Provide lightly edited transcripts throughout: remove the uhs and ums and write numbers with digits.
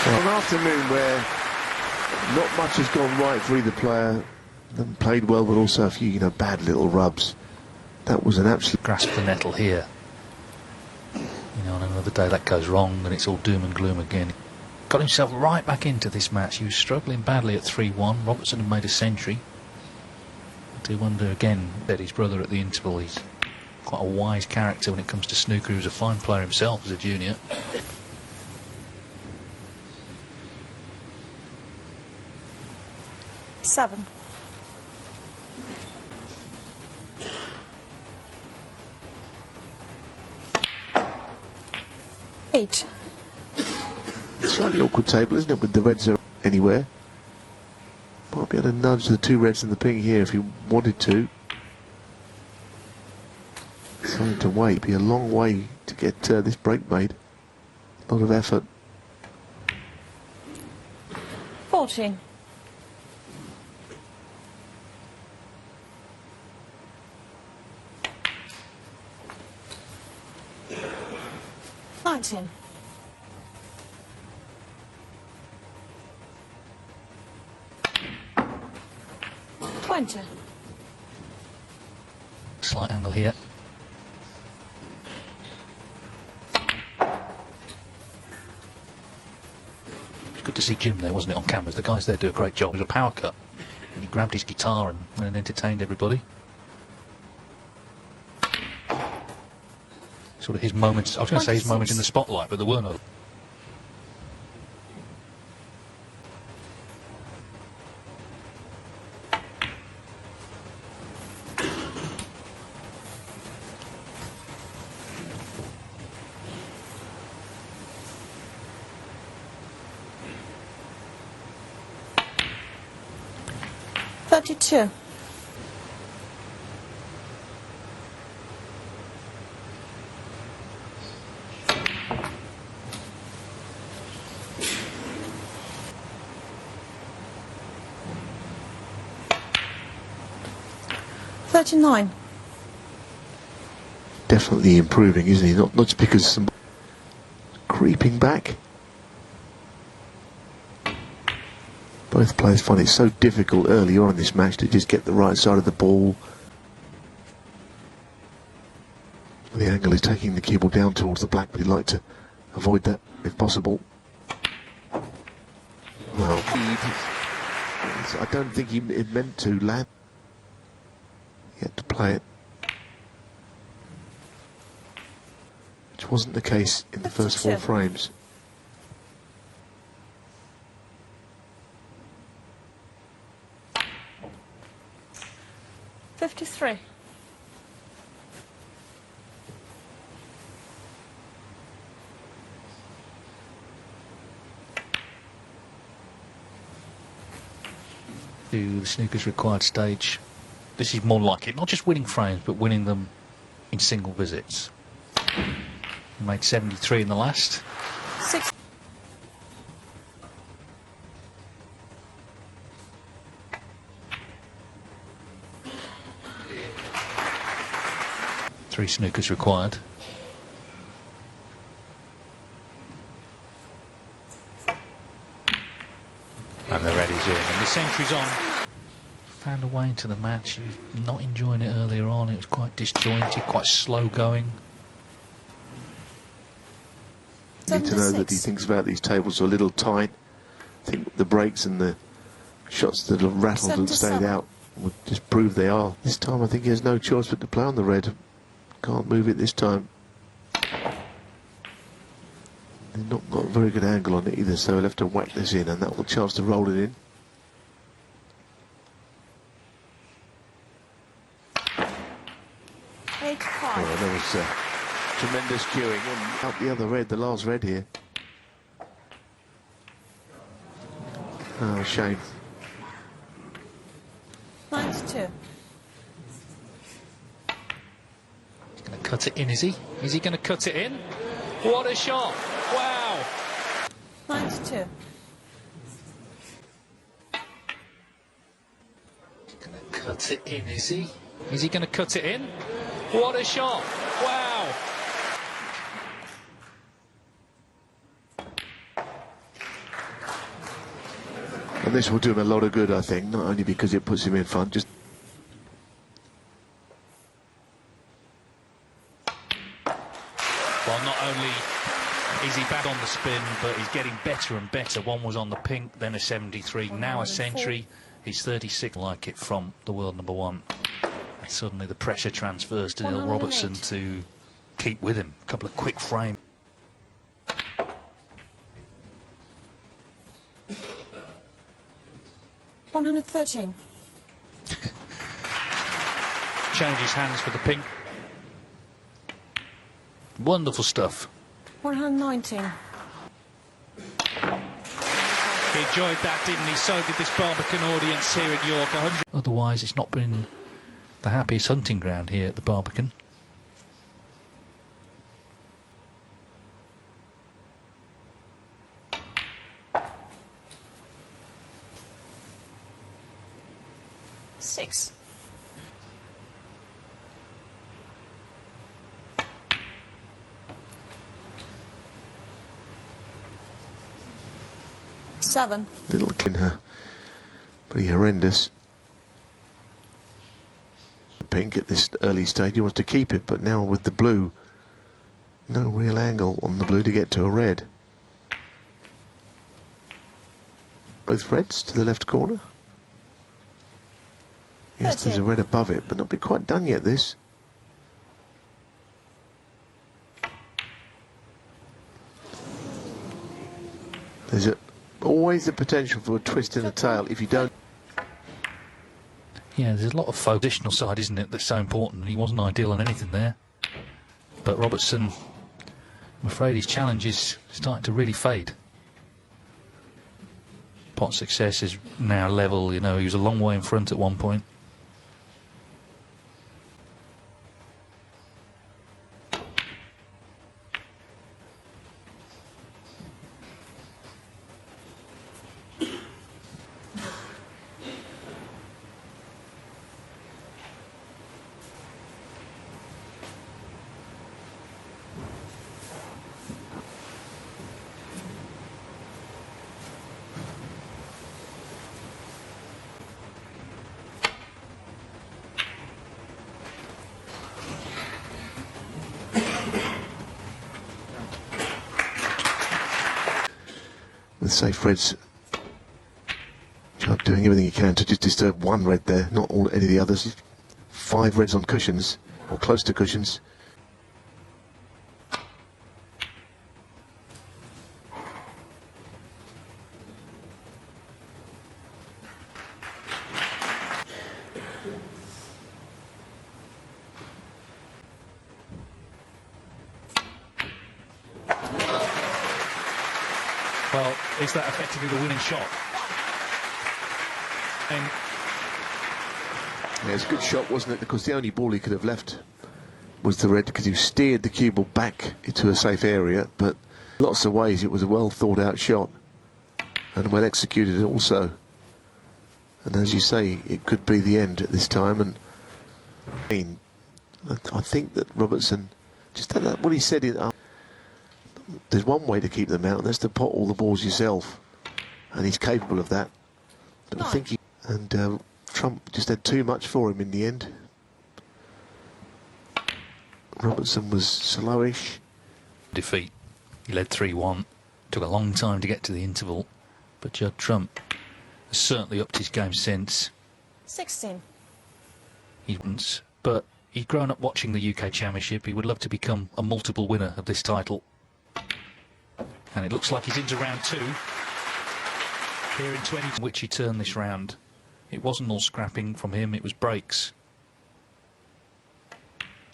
An afternoon where not much has gone right for either player. Them played well, but also a few, bad little rubs. That was an absolute grasp the nettle here. On another day that goes wrong and it's all doom and gloom again. Got himself right back into this match. He was struggling badly at 3-1. Robertson had made a century. I do wonder again that his brother at the interval, he's quite a wise character when it comes to snooker. He was a fine player himself as a junior. Seven. Eight. Slightly awkward table, isn't it, with the reds are anywhere. Might be able to nudge the two reds and the pink here if he wanted to. Decided to wait. Be a long way to get this break made. A lot of effort. 14. Nineteen. Twenty. Slight angle here. It's good to see Jim there, wasn't it, on cameras? The guys there do a great job. It was a power cut. And he grabbed his guitar and went and entertained everybody. Sort of his moments, I was going to say his moments in the spotlight, but there were no. Thirty-two. 39. Definitely improving, isn't he? Not just because some creeping back. Both players find it so difficult early on in this match to just get the right side of the ball. The angle is taking the cue ball down towards the black, but he'd like to avoid that if possible. Well, I don't think he meant to land. He had to play it, which wasn't the case in the first 4 frames. $53. To the snooker's required stage. This is more like it, not just winning frames, but winning them in single visits. He made 73 in the last. 6. Three snookers required. And the ready's in, and the century's on. Found a way into the match. He was not enjoying it earlier on. It was quite disjointed, quite slow going. You need to know that he thinks about these tables are a little tight. I think the breaks and the shots that have rattled and stayed out would just prove they are. This time I think he has no choice but to play on the red. Can't move it this time. They've not got a very good angle on it either, so he'll have to whack this in, and that will chance to roll it in. Oh, there was tremendous queuing and out the other red, the last red here. Oh, shame. 92. He's going to cut it in, is he? Is he going to cut it in? What a shot! Wow! 2. Cut it in, is he? Is he going to cut it in? What a shot! Wow! And this will do him a lot of good, I think, not only because it puts him in front, just... Well, not only is he back on the spin, but he's getting better and better. One was on the pink, then a 73, now a century. He's 36, like it from the world number 1. And suddenly the pressure transfers to Neil Robertson to keep with him. A couple of quick frames. $113. Changes hands for the pink. Wonderful stuff. 119. He enjoyed that, didn't he? So did this Barbican audience here at York. 100. Otherwise, it's not been the happiest hunting ground here at the Barbican. $6. $7. Little in her. Pretty horrendous. Pink at this early stage, he wants to keep it, but now with the blue, no real angle on the blue to get to a red. Both reds to the left corner. Yes, there's a red above it, but not be quite done yet, this. There's always the potential for a twist in the tail if you don't... Yeah, there's a lot of positional side, isn't it, that's so important. He wasn't ideal on anything there. But Robertson, I'm afraid his challenge is starting to really fade. Pot success is now level, you know, he was a long way in front at one point. Let's say Fred's doing everything he can to just disturb one red there, not all any of the others. 5 reds on cushions, or close to cushions. Well, is that effectively the winning shot? And yeah, it's a good shot, wasn't it? Because the only ball he could have left was the red, because he steered the cue ball back into a safe area. But lots of ways, it was a well thought out shot and well executed also. And as you say, it could be the end at this time. And I think that Robertson just had that, what he said in. There's one way to keep them out, and that's to pot all the balls yourself, and he's capable of that. But I think Trump just had too much for him in the end. Robertson was slowish. Defeat. He led 3-1. Took a long time to get to the interval, but Judd Trump has certainly upped his game since. 16. But he's grown up watching the UK Championship. He would love to become a multiple winner of this title. And it looks like he's into round 2 here in 20, in which he turned this round. It wasn't all scrapping from him, it was breaks,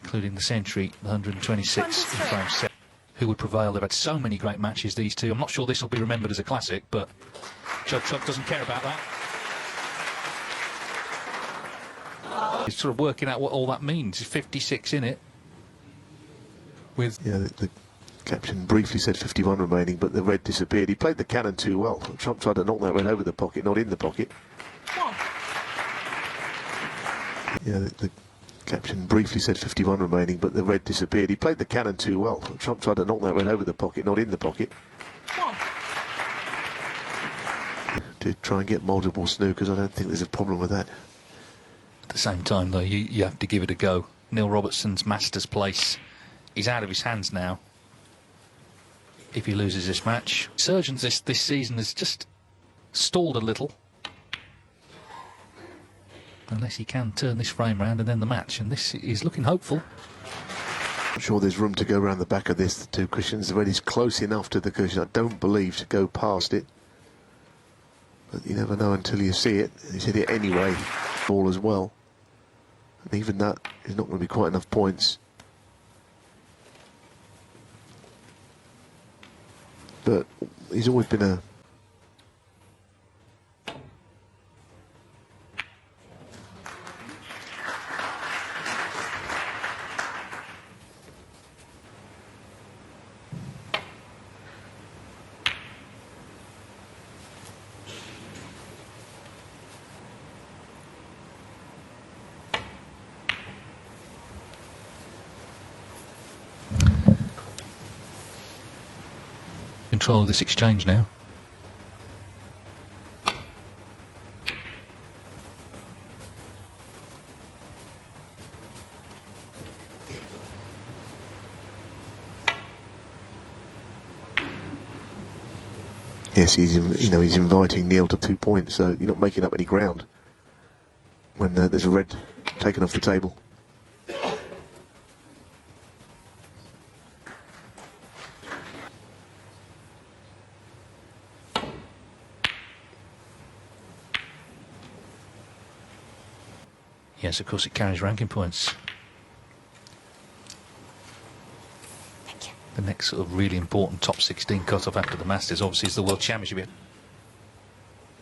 including the century, the 126 in frame 7. Who would prevail? They've had so many great matches, these two. I'm not sure this will be remembered as a classic, but Judd Trump doesn't care about that. He's sort of working out what all that means. He's 56 in it. With yeah, the Captain briefly said 51 remaining, but the red disappeared. He played the cannon too well. Trump tried to knock that red over the pocket, not in the pocket. Yeah, the captain briefly said 51 remaining, but the red disappeared. He played the cannon too well. Trump tried to knock that red over the pocket, not in the pocket. To try and get multiple snookers, I don't think there's a problem with that. At the same time, though, you have to give it a go. Neil Robertson's Masters place is out of his hands now if he loses this match. Surgeons this season has just stalled a little. Unless he can turn this frame round and then the match, and this is looking hopeful. I'm sure there's room to go around the back of this. The two cushions, the red is close enough to the cushion, I don't believe, to go past it. But you never know until you see it. He's hit it anyway, ball as well. And even that is not going to be quite enough points. But he's always been a... Control of this exchange now. Yes, he's inviting Neil to 2 points, so you're not making up any ground when there's a red taken off the table. Yes, of course it carries ranking points. Thank you. The next sort of really important top 16 cut-off after the Masters obviously is the World Championship.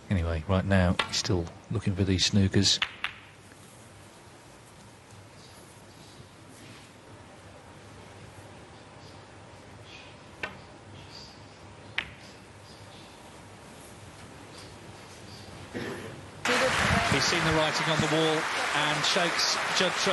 Anyway, right now he's still looking for these snookers. He's seen the writing on the wall and shakes Judd Trump.